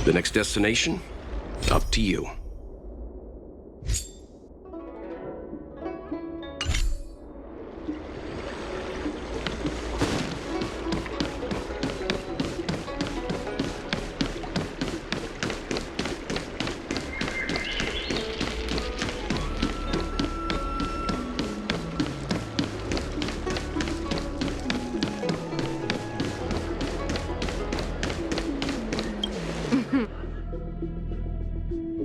The next destination? Up to you.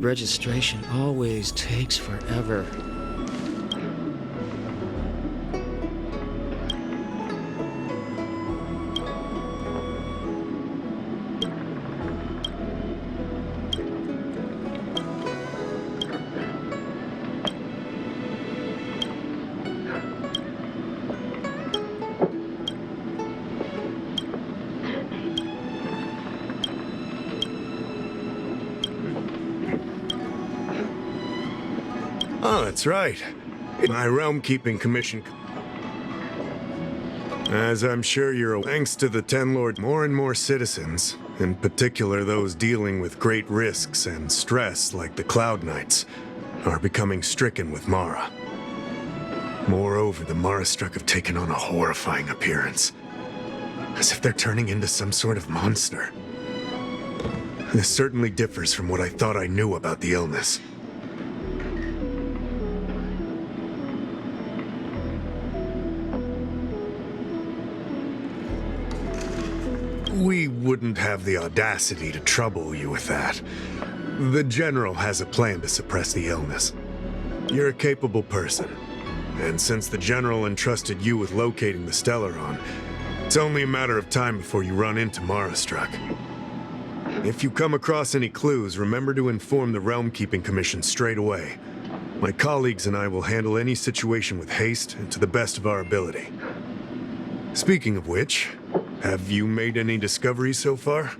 Registration always takes forever. Oh, that's right. My realm-keeping commission. As I'm sure you're aware, thanks to the Ten Lords, more and more citizens, in particular those dealing with great risks and stress like the Cloud Knights, are becoming stricken with Mara. Moreover, the Mara-struck have taken on a horrifying appearance, as if they're turning into some sort of monster. This certainly differs from what I thought I knew about the illness. We wouldn't have the audacity to trouble you with that. The General has a plan to suppress the illness. You're a capable person, and since the General entrusted you with locating the Stellaron, it's only a matter of time before you run into Mara-struck. If you come across any clues, remember to inform the Realm-Keeping Commission straight away. My colleagues and I will handle any situation with haste and to the best of our ability. Speaking of which, have you made any discoveries so far?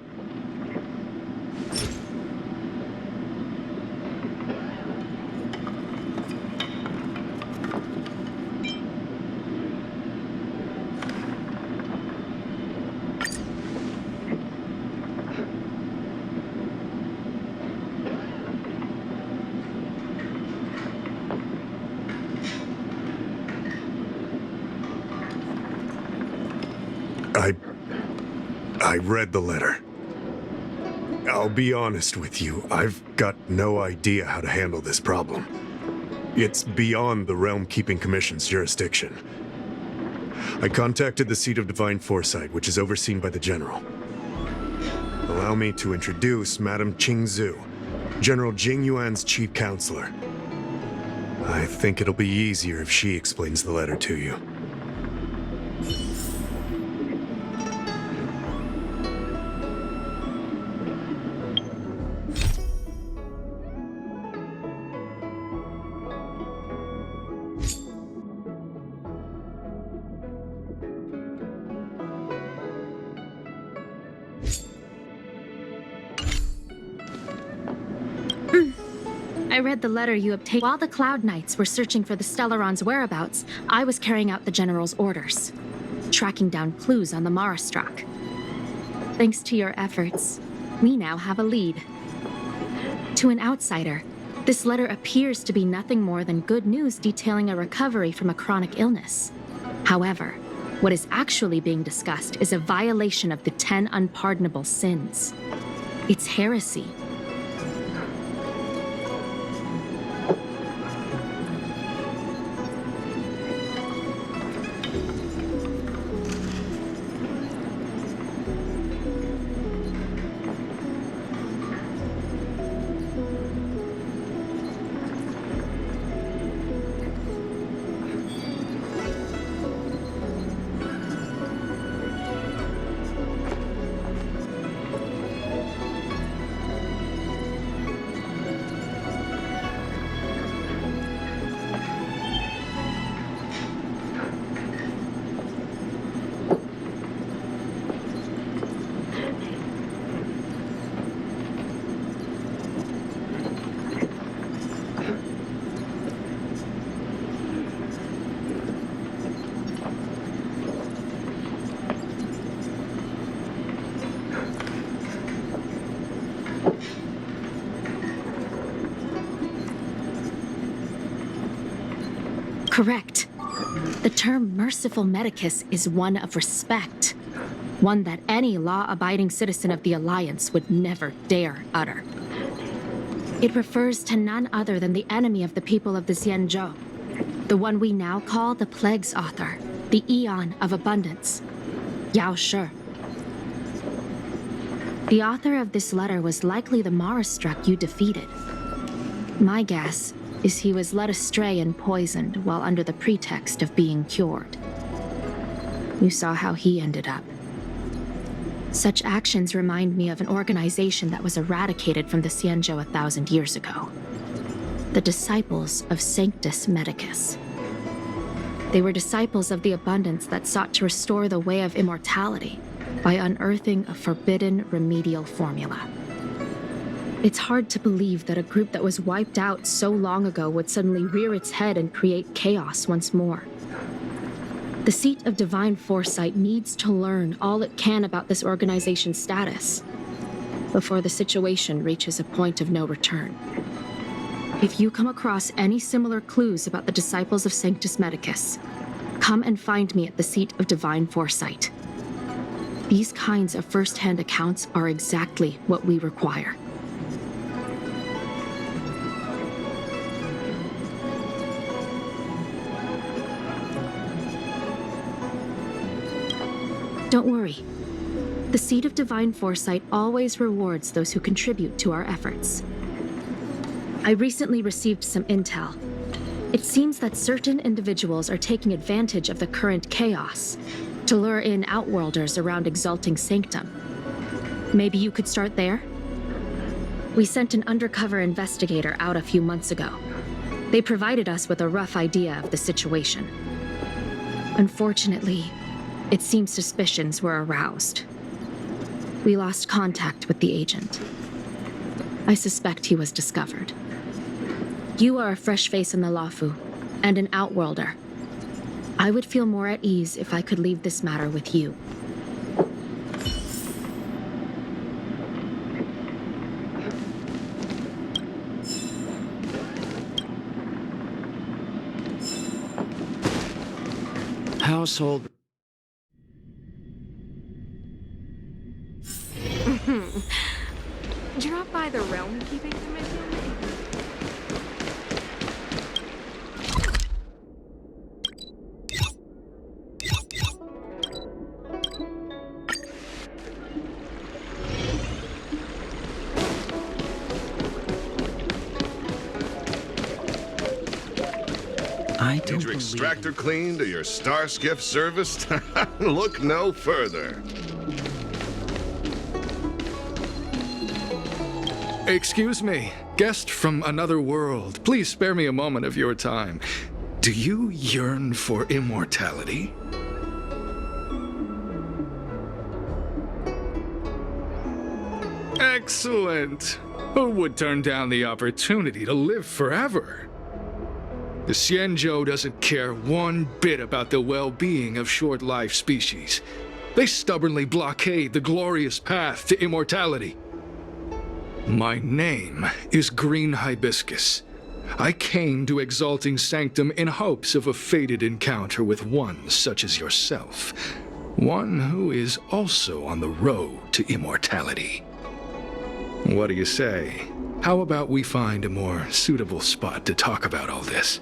I read the letter. I'll be honest with you, I've got no idea how to handle this problem. It's beyond the Realm-Keeping Commission's jurisdiction. I contacted the Seat of Divine Foresight, which is overseen by the General. Allow me to introduce Madame XIANZHOU, General Jing Yuan's chief counselor. I think it'll be easier if she explains the letter to you. I read the letter you obtained. While the Cloud Knights were searching for the Stellaron's whereabouts, I was carrying out the General's orders, tracking down clues on the Mara-struck. Thanks to your efforts, we now have a lead. To an outsider, this letter appears to be nothing more than good news detailing a recovery from a chronic illness. However, what is actually being discussed is a violation of the 10 unpardonable sins. It's heresy. Correct. The term merciful medicus is one of respect. One that any law-abiding citizen of the Alliance would never dare utter. It refers to none other than the enemy of the people of the XIANZHOU, the one we now call the Plague's author, the Eon of Abundance, Yao Shi. The author of this letter was likely the Marastruck you defeated. My guess is he was led astray and poisoned while under the pretext of being cured. You saw how he ended up. Such actions remind me of an organization that was eradicated from the XIANZHOU 1,000 years ago. The Disciples of Sanctus Medicus. They were disciples of the abundance that sought to restore the way of immortality by unearthing a forbidden remedial formula. It's hard to believe that a group that was wiped out so long ago would suddenly rear its head and create chaos once more. The Seat of Divine Foresight needs to learn all it can about this organization's status before the situation reaches a point of no return. If you come across any similar clues about the Disciples of Sanctus Medicus, come and find me at the Seat of Divine Foresight. These kinds of first-hand accounts are exactly what we require. Don't worry. The Seat of Divine Foresight always rewards those who contribute to our efforts. I recently received some intel. It seems that certain individuals are taking advantage of the current chaos to lure in outworlders around Exalting Sanctum. Maybe you could start there? We sent an undercover investigator out a few months ago. They provided us with a rough idea of the situation. Unfortunately, it seems suspicions were aroused. We lost contact with the agent. I suspect he was discovered. You are a fresh face in the LUOFU, and an outworlder. I would feel more at ease if I could leave this matter with you. Household. Drop by the realm keeping commission? I don't Need your extractor cleaned or your star skiff serviced? Look no further. Excuse me, guest from another world. Please spare me a moment of your time. Do you yearn for immortality? Excellent. Who would turn down the opportunity to live forever? The XIANZHOU doesn't care one bit about the well-being of short-life species. They stubbornly blockade the glorious path to immortality. My name is Green Hibiscus. I came to Exalting Sanctum in hopes of a fated encounter with one such as yourself. One who is also on the road to immortality. What do you say? How about we find a more suitable spot to talk about all this?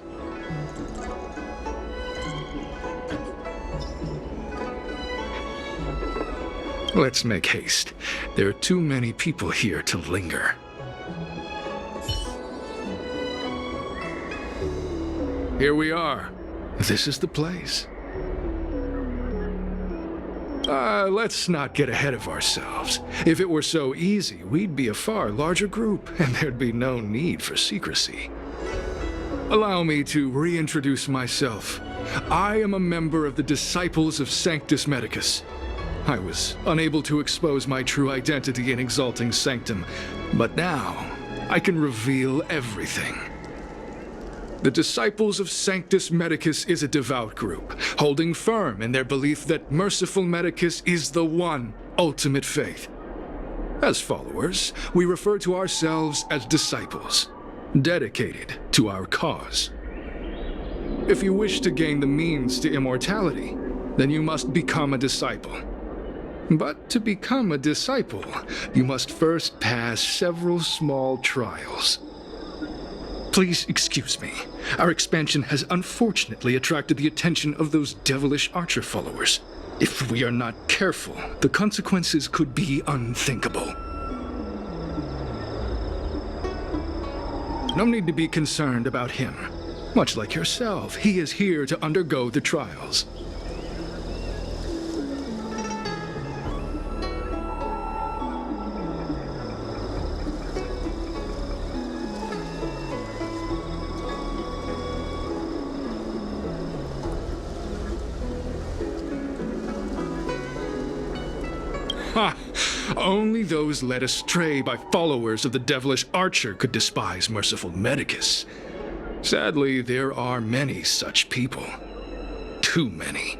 Let's make haste. There are too many people here to linger. Here we are. This is the place. Let's not get ahead of ourselves. If it were so easy, we'd be a far larger group, and there'd be no need for secrecy. Allow me to reintroduce myself. I am a member of the Disciples of Sanctus Medicus. I was unable to expose my true identity in Exalting Sanctum, but now I can reveal everything. The Disciples of Sanctus Medicus is a devout group, holding firm in their belief that merciful Medicus is the one ultimate faith. As followers, we refer to ourselves as disciples, dedicated to our cause. If you wish to gain the means to immortality, then you must become a disciple. But to become a disciple, you must first pass several small trials. Please excuse me. Our expansion has unfortunately attracted the attention of those devilish archer followers. If we are not careful, the consequences could be unthinkable. No need to be concerned about him. Much like yourself, he is here to undergo the trials. Ha! Only those led astray by followers of the devilish archer could despise merciful Medicus. Sadly, there are many such people. Too many.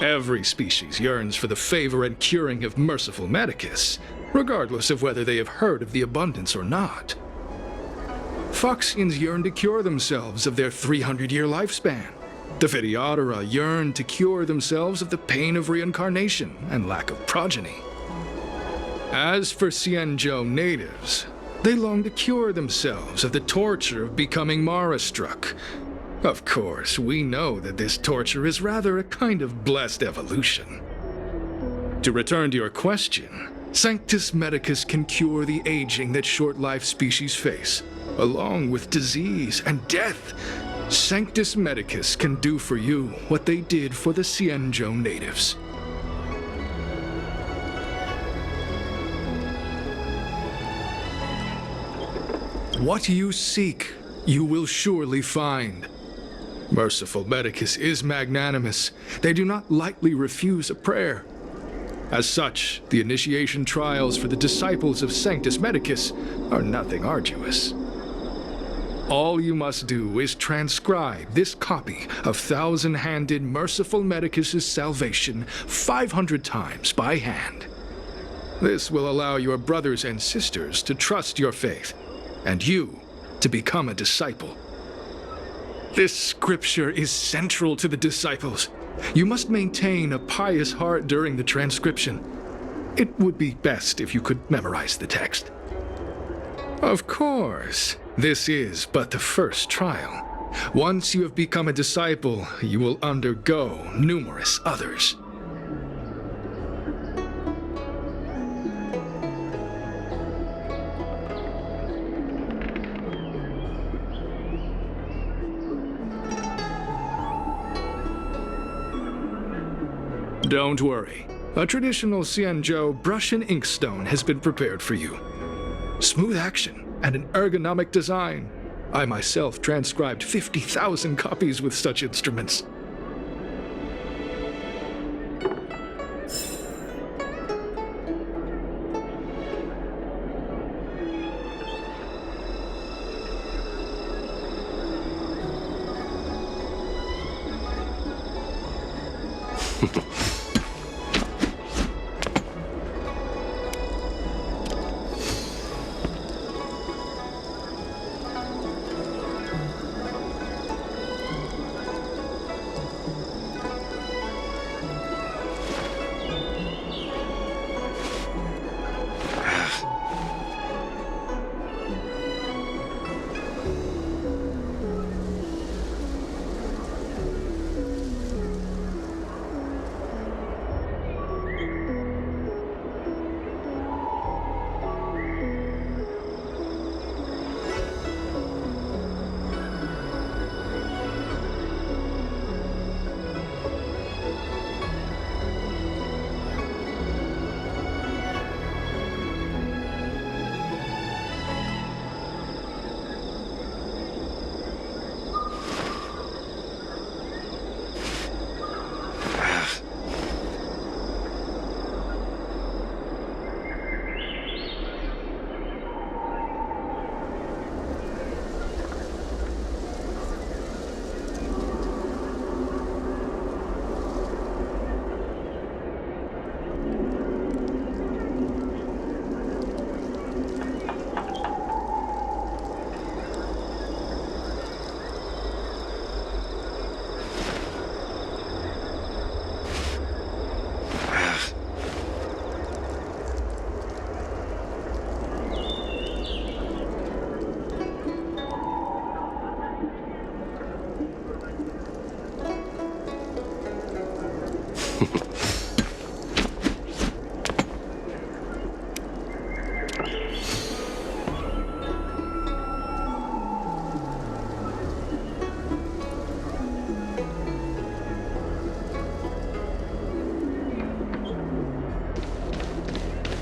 Every species yearns for the favor and curing of merciful Medicus, regardless of whether they have heard of the abundance or not. Foxians yearn to cure themselves of their 300-year lifespan. The Vitiatara yearn to cure themselves of the pain of reincarnation and lack of progeny. As for XIANZHOU natives, they long to cure themselves of the torture of becoming Mara-struck. Of course, we know that this torture is rather a kind of blessed evolution. To return to your question, Sanctus Medicus can cure the aging that short-life species face, along with disease and death. Sanctus Medicus can do for you what they did for the XIANZHOU natives. What you seek, you will surely find. Merciful Medicus is magnanimous. They do not lightly refuse a prayer. As such, the initiation trials for the disciples of Sanctus Medicus are nothing arduous. All you must do is transcribe this copy of Thousand-Handed Merciful Medicus's Salvation 500 times by hand. This will allow your brothers and sisters to trust your faith, and you to become a disciple. This scripture is central to the disciples. You must maintain a pious heart during the transcription. It would be best if you could memorize the text. Of course, this is but the first trial. Once you have become a disciple, you will undergo numerous others. Don't worry. A traditional XIANZHOU brush and inkstone has been prepared for you. Smooth action and an ergonomic design. I myself transcribed 50,000 copies with such instruments.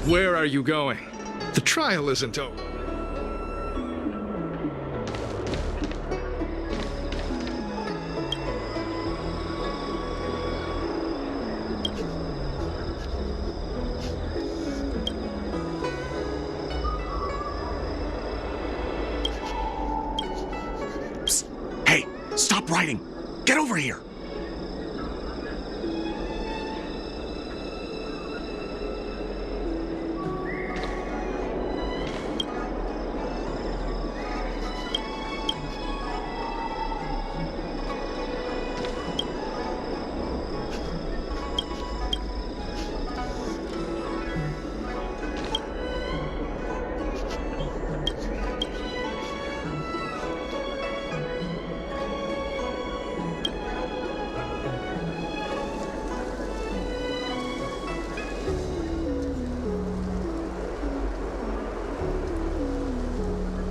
Where are you going? The trial isn't over. Hey, stop writing! Get over here!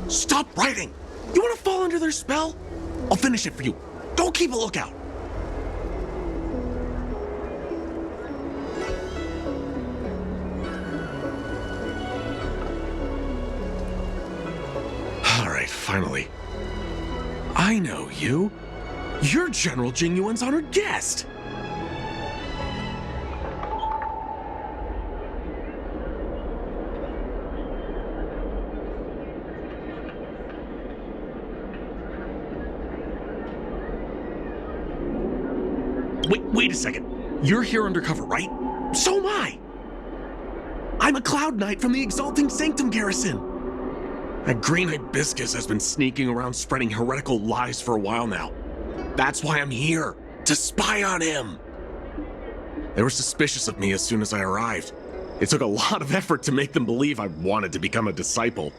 Stop writing! You want to fall under their spell? I'll finish it for you. Don't keep a lookout. All right, finally. I know you. You're General Jingyuan's honored guest. Wait a second. You're here undercover, right? So am I. I'm a Cloud Knight from the Exalting Sanctum Garrison. That green hibiscus has been sneaking around spreading heretical lies for a while now. That's why I'm here, to spy on him. They were suspicious of me as soon as I arrived. It took a lot of effort to make them believe I wanted to become a disciple.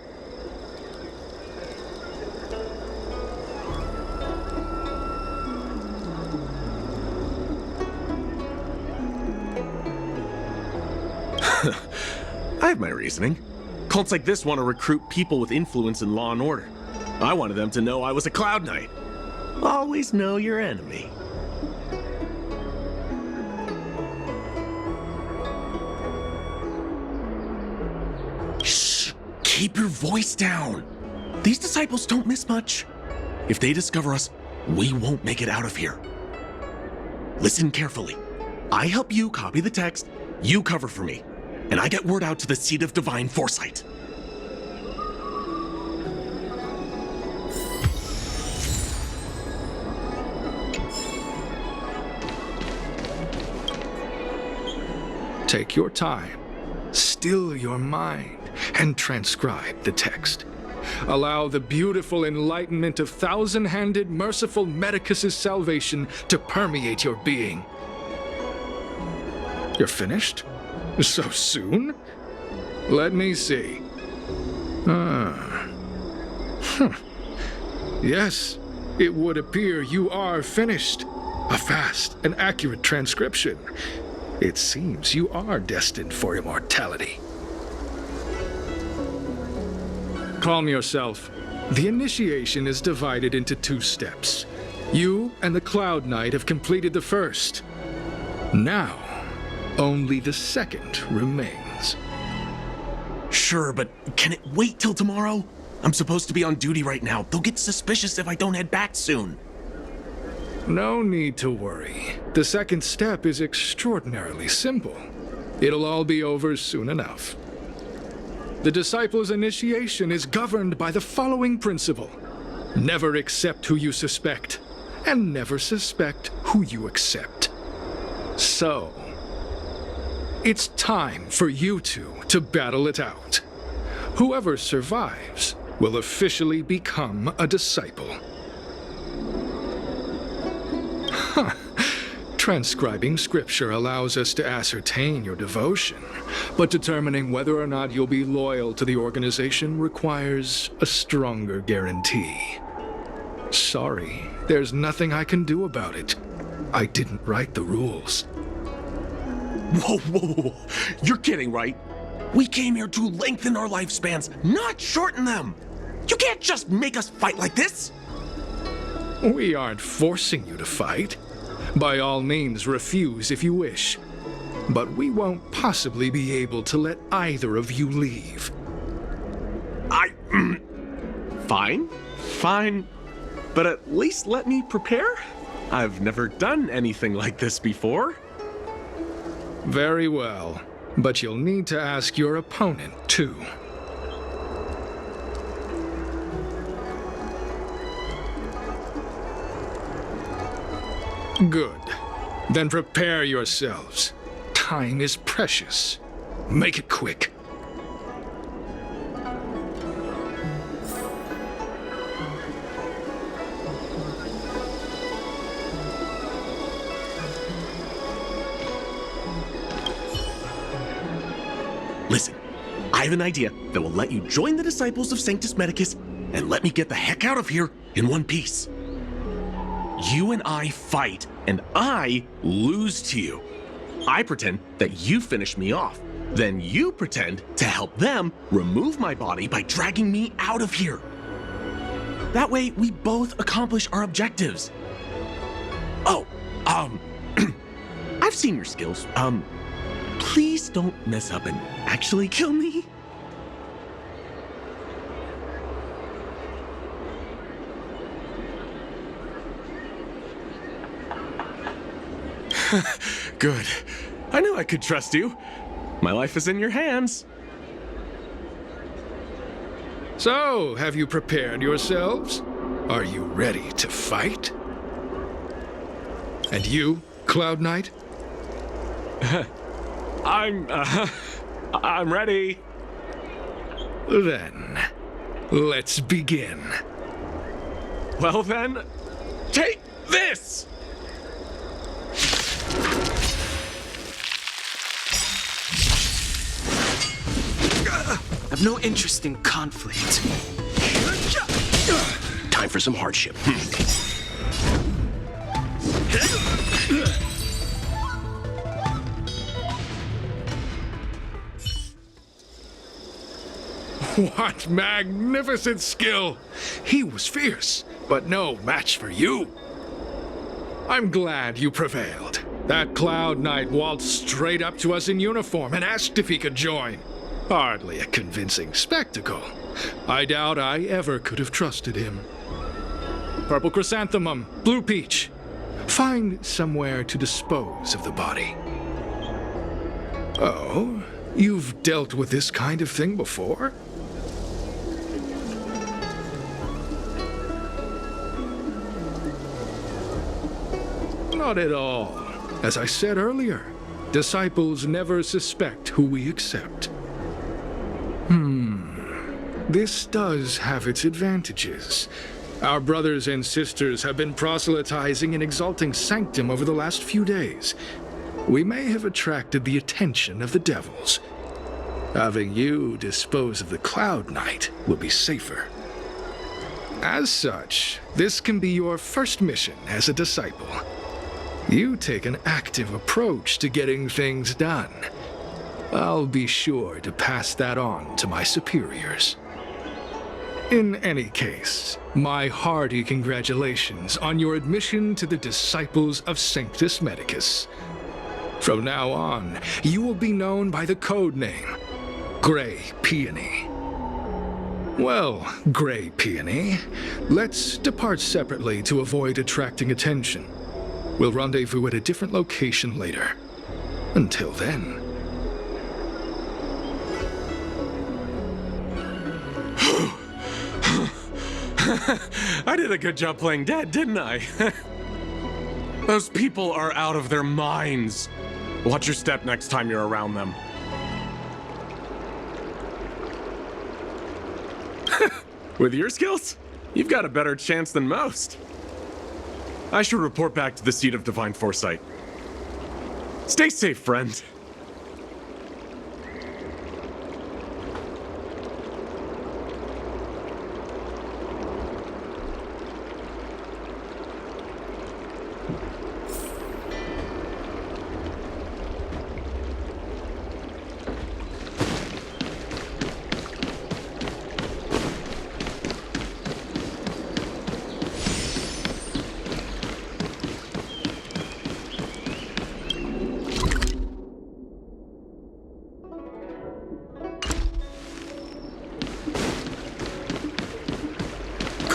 I have my reasoning. Cults like this want to recruit people with influence in law and order. I wanted them to know I was a Cloud Knight. Always know your enemy. Shh! Keep your voice down. These disciples don't miss much. If they discover us, we won't make it out of here. Listen carefully. I help you copy the text, you cover for me, and I get word out to the Seat of Divine Foresight. Take your time, still your mind, and transcribe the text. Allow the beautiful enlightenment of thousand-handed, merciful Medicus's salvation to permeate your being. You're finished? So soon? Let me see. Yes, it would appear you are finished. A fast and accurate transcription. It seems you are destined for immortality. Calm yourself. The initiation is divided into 2 steps. You and the Cloud Knight have completed the first. Now, only the second remains. Sure, but can it wait till tomorrow? I'm supposed to be on duty right now. They'll get suspicious if I don't head back soon. No need to worry. The second step is extraordinarily simple. It'll all be over soon enough. The disciple's initiation is governed by the following principle. Never accept who you suspect, and never suspect who you accept. So, it's time for you two to battle it out. Whoever survives will officially become a disciple. Transcribing scripture allows us to ascertain your devotion, but determining whether or not you'll be loyal to the organization requires a stronger guarantee. Sorry, there's nothing I can do about it. I didn't write the rules. Whoa. You're kidding, right? We came here to lengthen our lifespans, not shorten them. You can't just make us fight like this. We aren't forcing you to fight. By all means, refuse if you wish. but we won't possibly be able to let either of you leave. Fine. But at least let me prepare? I've never done anything like this before. Very well, but you'll need to ask your opponent, too. Good. Then prepare yourselves. Time is precious. Make it quick. Listen, I have an idea that will let you join the disciples of Sanctus Medicus and let me get the heck out of here in one piece. You and I fight, and I lose to you. I pretend that you finish me off. Then you pretend to help them remove my body by dragging me out of here. That way, we both accomplish our objectives. Oh, I've seen your skills. Please don't mess up and actually kill me. Good. I knew I could trust you. My life is in your hands. So, have you prepared yourselves? Are you ready to fight? And you, Cloud Knight? I'm ready. Then, let's begin. Well then, take this! I've no interest in conflict. Time for some hardship. What magnificent skill! He was fierce, but no match for you. I'm glad you prevailed. That Cloud Knight waltzed straight up to us in uniform and asked if he could join. Hardly a convincing spectacle. I doubt I ever could have trusted him. Purple chrysanthemum, blue peach. Find somewhere to dispose of the body. Oh, you've dealt with this kind of thing before? Not at all. As I said earlier, disciples never suspect who we accept. This does have its advantages. Our brothers and sisters have been proselytizing and exalting Sanctum over the last few days. We may have attracted the attention of the devils. Having you dispose of the Cloud Knight will be safer. As such, this can be your first mission as a disciple. You take an active approach to getting things done. I'll be sure to pass that on to my superiors. In any case, my hearty congratulations on your admission to the Disciples of Sanctus Medicus. From now on, you will be known by the code name, Gray Peony. Well, Gray Peony, let's depart separately to avoid attracting attention. We'll rendezvous at a different location later. Until then. I did a good job playing dead, didn't I? Those people are out of their minds. Watch your step next time you're around them. With your skills, you've got a better chance than most. I should report back to the seat of Divine Foresight. Stay safe, friend.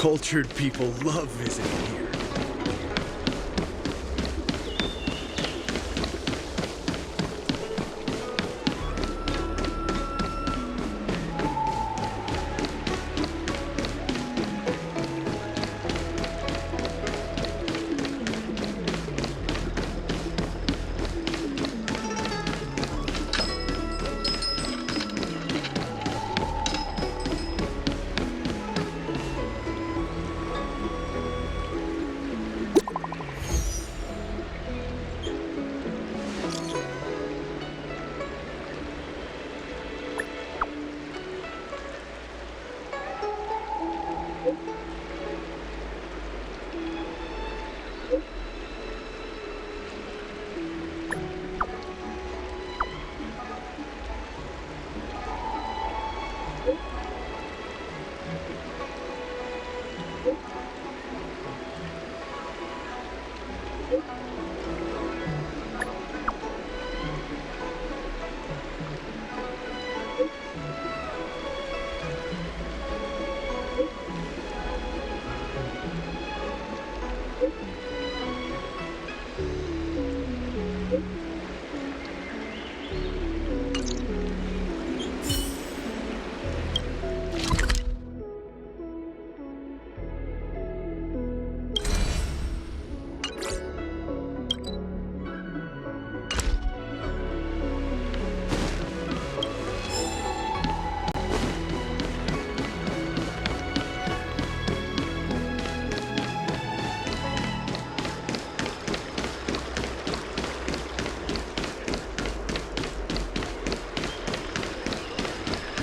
Cultured people love visiting here.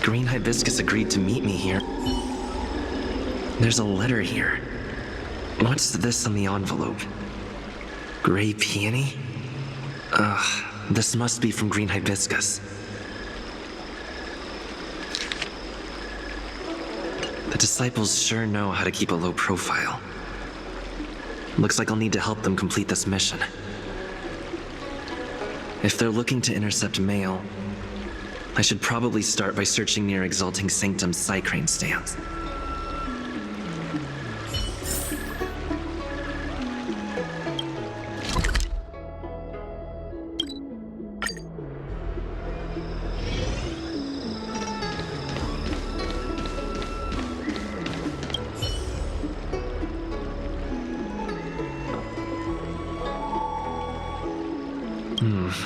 Green Hibiscus agreed to meet me here. There's a letter here. What's this on the envelope? Gray peony? Ugh, this must be from Green Hibiscus. The disciples sure know how to keep a low profile. Looks like I'll need to help them complete this mission. If they're looking to intercept mail, I should probably start by searching near Exalting Sanctum's Psycrane stands.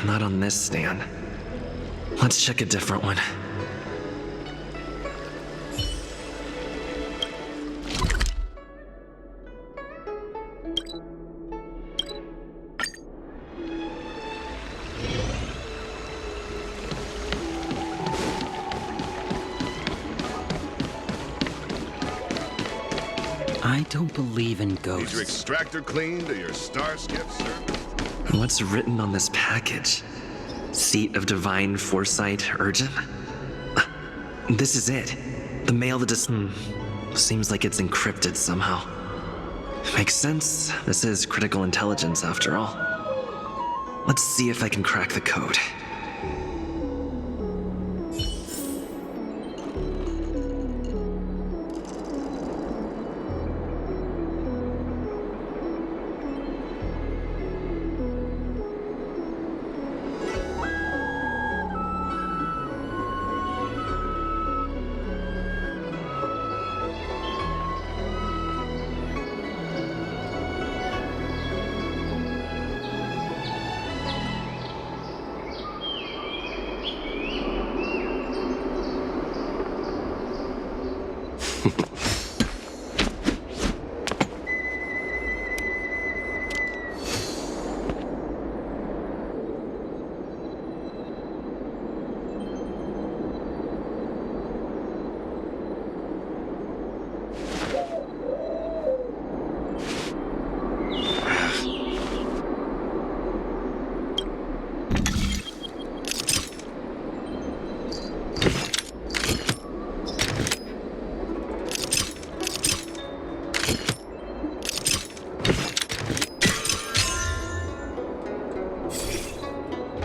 Not on this stand. Let's check a different one. I don't believe in Need your ghosts. extractor cleaned or your star skiff serviced? What's written on this package? Seat of Divine Foresight, urgent? This is it. The mail that just... seems like it's encrypted somehow. Makes sense. This is critical intelligence after all. Let's see if I can crack the code.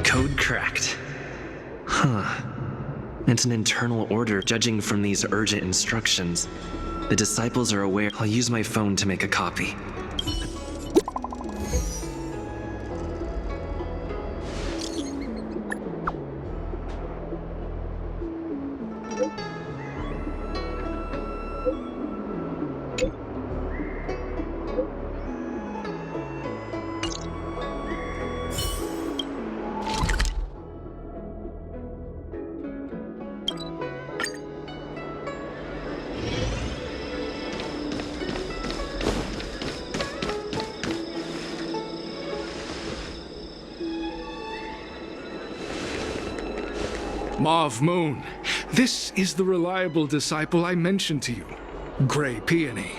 Code cracked. Huh. It's an internal order, judging from these urgent instructions. The disciples are aware. I'll use my phone to make a copy. Mauve Moon, this is the reliable disciple I mentioned to you, Grey Peony.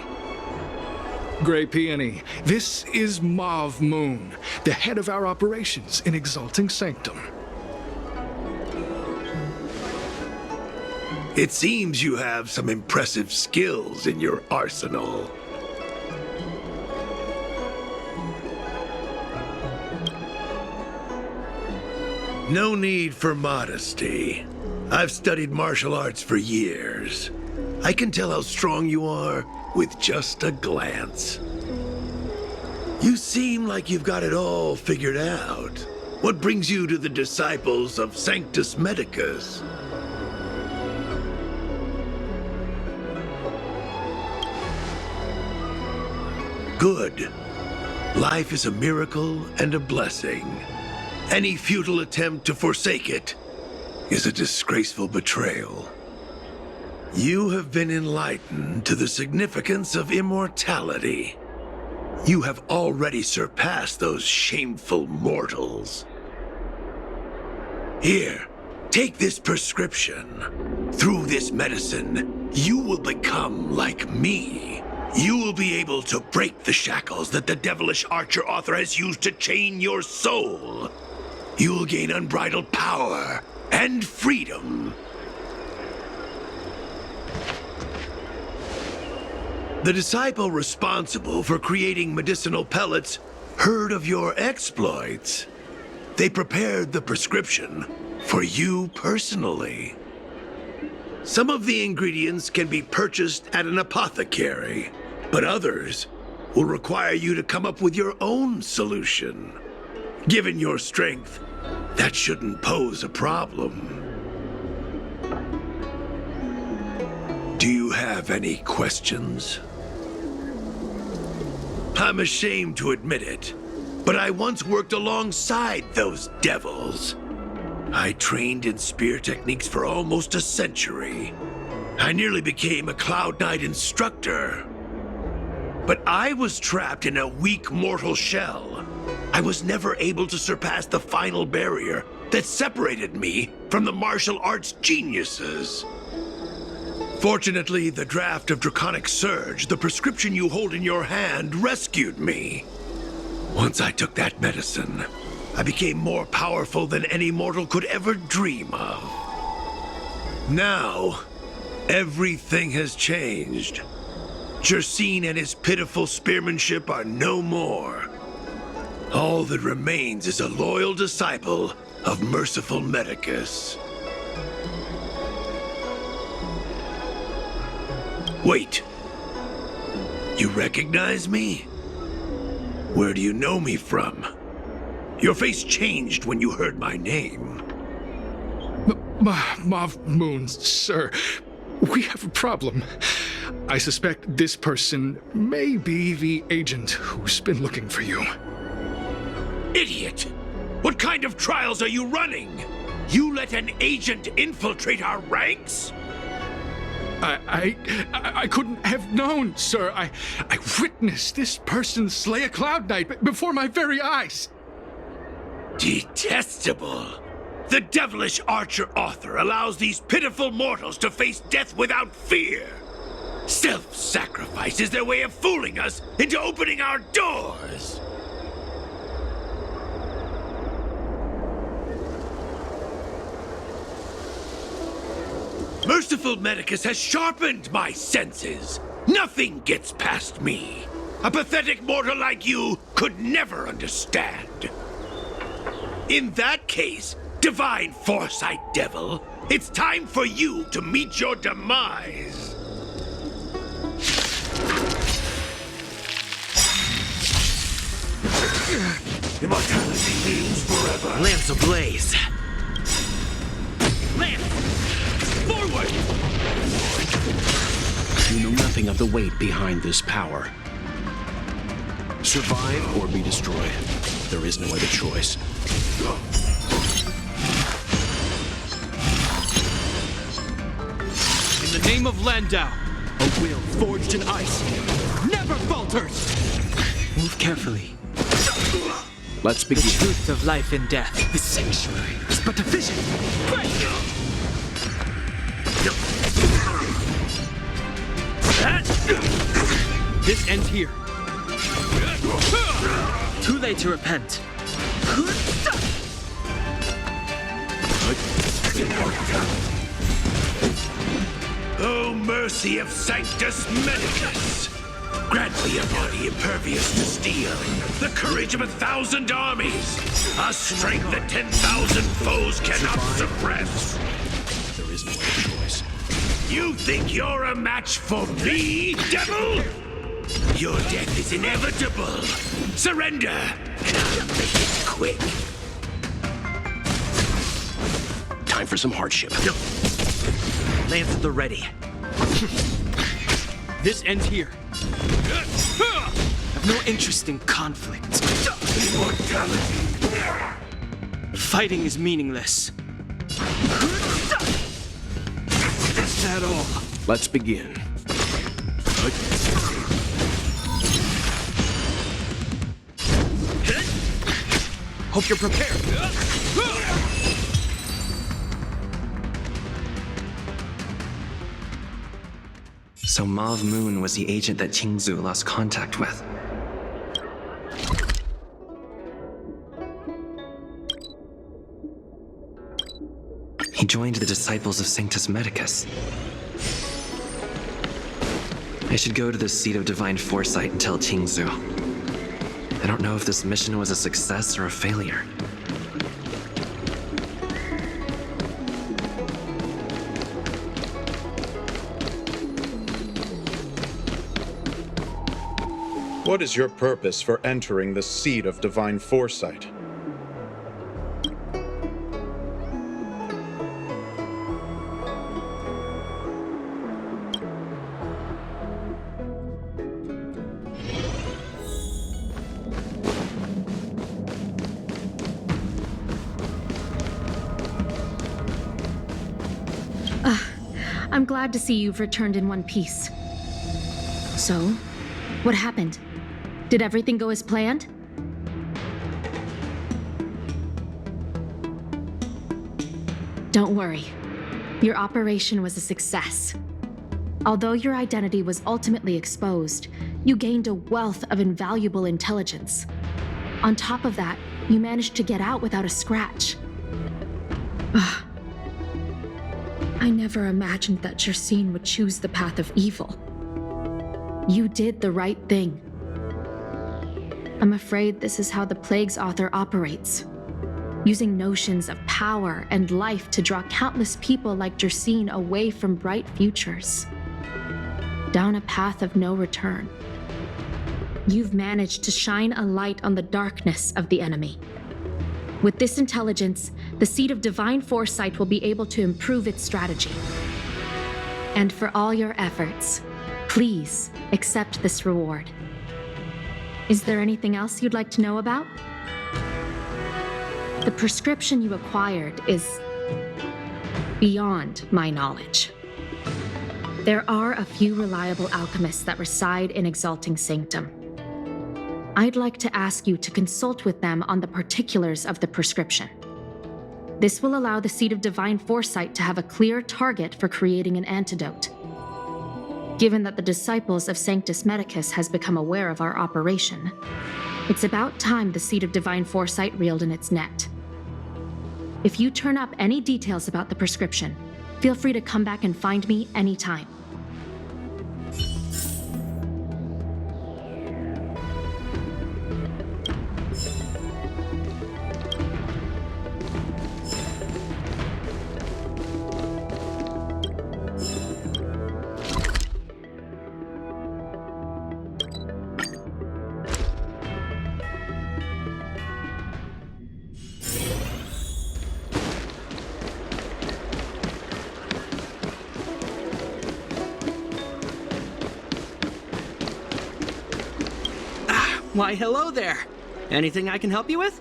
Grey Peony, this is Mauve Moon, the head of our operations in Exalting Sanctum. It seems you have some impressive skills in your arsenal. No need for modesty. I've studied martial arts for years. I can tell how strong you are with just a glance. You seem like you've got it all figured out. What brings you to the disciples of Sanctus Medicus? Good. Life is a miracle and a blessing. Any futile attempt to forsake it is a disgraceful betrayal. You have been enlightened to the significance of immortality. You have already surpassed those shameful mortals. Here, take this prescription. Through this medicine, you will become like me. You will be able to break the shackles that the devilish archer author has used to chain your soul. You will gain unbridled power and freedom. The disciple responsible for creating medicinal pellets heard of your exploits. They prepared the prescription for you personally. Some of the ingredients can be purchased at an apothecary, but others will require you to come up with your own solution. Given your strength, that shouldn't pose a problem. Do you have any questions? I'm ashamed to admit it, but I once worked alongside those devils. I trained in spear techniques for almost a century. I nearly became a Cloud Knight instructor. But I was trapped in a weak mortal shell. I was never able to surpass the final barrier that separated me from the martial arts geniuses. Fortunately, the draft of Draconic Surge, the prescription you hold in your hand, rescued me. Once I took that medicine, I became more powerful than any mortal could ever dream of. Now, everything has changed. Jersine and his pitiful spearmanship are no more. All that remains is a loyal disciple of merciful Medicus. Wait. You recognize me? Where do you know me from? Your face changed when you heard my name. Mauve Moon, sir. We have a problem. I suspect this person may be the agent who's been looking for you. Idiot! What kind of trials are you running? You let an agent infiltrate our ranks? I couldn't have known, sir. I witnessed this person slay a Cloud Knight before my very eyes. Detestable. The devilish archer author allows these pitiful mortals to face death without fear. Self-sacrifice is their way of fooling us into opening our doors. Merciful Medicus has sharpened my senses. Nothing gets past me. A pathetic mortal like you could never understand. In that case, Divine Foresight Devil, it's time for you to meet your demise. Immortality means forever. Lance ablaze. Lance! Forward! You know nothing of the weight behind this power. Survive or be destroyed. There is no other choice. In the name of Landau, a will forged in ice never falters! Move carefully. Let's begin. The truth of life and death. The sanctuary is but a vision. This ends here. Too late to repent. Oh, mercy of Sanctus Medicus! Grant me a body impervious to steel, the courage of 1,000 armies, a strength that 10,000 foes cannot suppress. There is no other choice. You think you're a match for me, devil? Your death is inevitable. Surrender! Make it quick. Time for some hardship. Lance at the ready. This ends here. I've no interest in conflict. Fighting is meaningless. Is that all? Let's begin. Hope you're prepared. So Mauve Moon was the agent that XIANZHOU lost contact with. He joined the Disciples of Sanctus Medicus. I should go to the Seat of Divine Foresight and tell XIANZHOU. I don't know if this mission was a success or a failure. What is your purpose for entering the Seat of Divine Foresight? I'm glad to see you've returned in one piece. So, what happened? Did everything go as planned? Don't worry. Your operation was a success. Although your identity was ultimately exposed, you gained a wealth of invaluable intelligence. On top of that, you managed to get out without a scratch. I never imagined that Jersine would choose the path of evil. You did the right thing. I'm afraid this is how the Plague's author operates, using notions of power and life to draw countless people like Jersine away from bright futures, down a path of no return. You've managed to shine a light on the darkness of the enemy. With this intelligence, the Seat of Divine Foresight will be able to improve its strategy. And for all your efforts, please accept this reward. Is there anything else you'd like to know about? The prescription you acquired is beyond my knowledge. There are a few reliable alchemists that reside in Exalting Sanctum. I'd like to ask you to consult with them on the particulars of the prescription. This will allow the Seat of Divine Foresight to have a clear target for creating an antidote. Given that the Disciples of Sanctus Medicus has become aware of our operation, it's about time the Seat of Divine Foresight reeled in its net. If you turn up any details about the prescription, feel free to come back and find me anytime. Why, hello there. Anything I can help you with?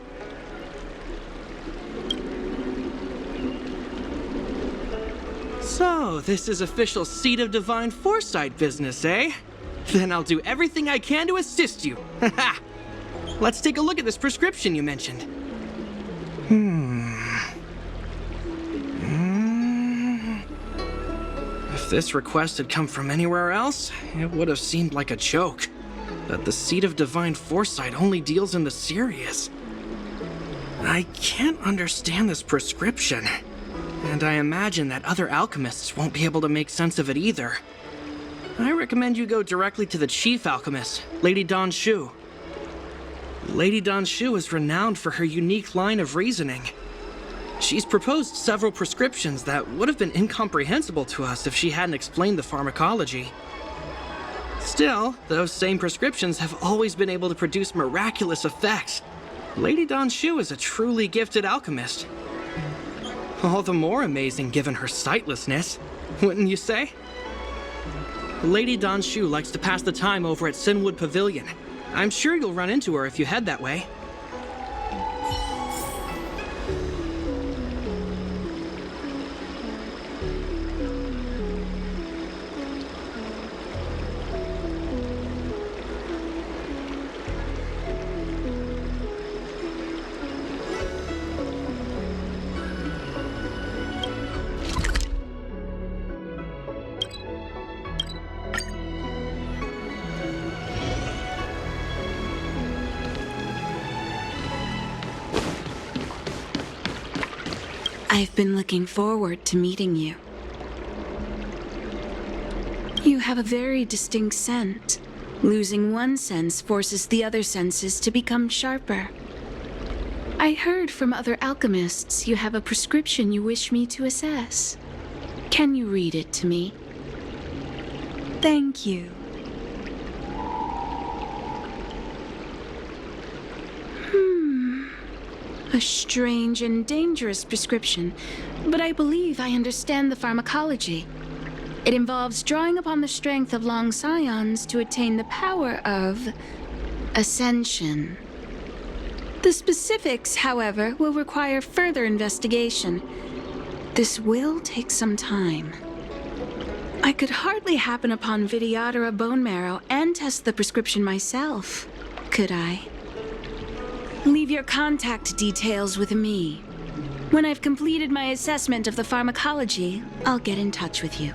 So, this is official Seed of Divine Foresight business, eh? Then I'll do everything I can to assist you. Haha! Let's take a look at this prescription you mentioned. If this request had come from anywhere else, it would have seemed like a joke. That the Seed of Divine Foresight only deals in the serious. I can't understand this prescription. And I imagine that other alchemists won't be able to make sense of it either. I recommend you go directly to the chief alchemist, Lady Dan Shu. Lady Dan Shu is renowned for her unique line of reasoning. She's proposed several prescriptions that would have been incomprehensible to us if she hadn't explained the pharmacology. Still, those same prescriptions have always been able to produce miraculous effects. Lady Dan Shu is a truly gifted alchemist. All the more amazing given her sightlessness, wouldn't you say? Lady Dan Shu likes to pass the time over at Sinwood Pavilion. I'm sure you'll run into her if you head that way. I've been looking forward to meeting you. You have a very distinct scent. Losing one sense forces the other senses to become sharper. I heard from other alchemists you have a prescription you wish me to assess. Can you read it to me? Thank you. A strange and dangerous prescription, but I believe I understand the pharmacology. It involves drawing upon the strength of long scions to attain the power of ascension. The specifics, however, will require further investigation. This will take some time. I could hardly happen upon Vidyadhara bone marrow and test the prescription myself, could I? Leave your contact details with me. When I've completed my assessment of the pharmacology, I'll get in touch with you.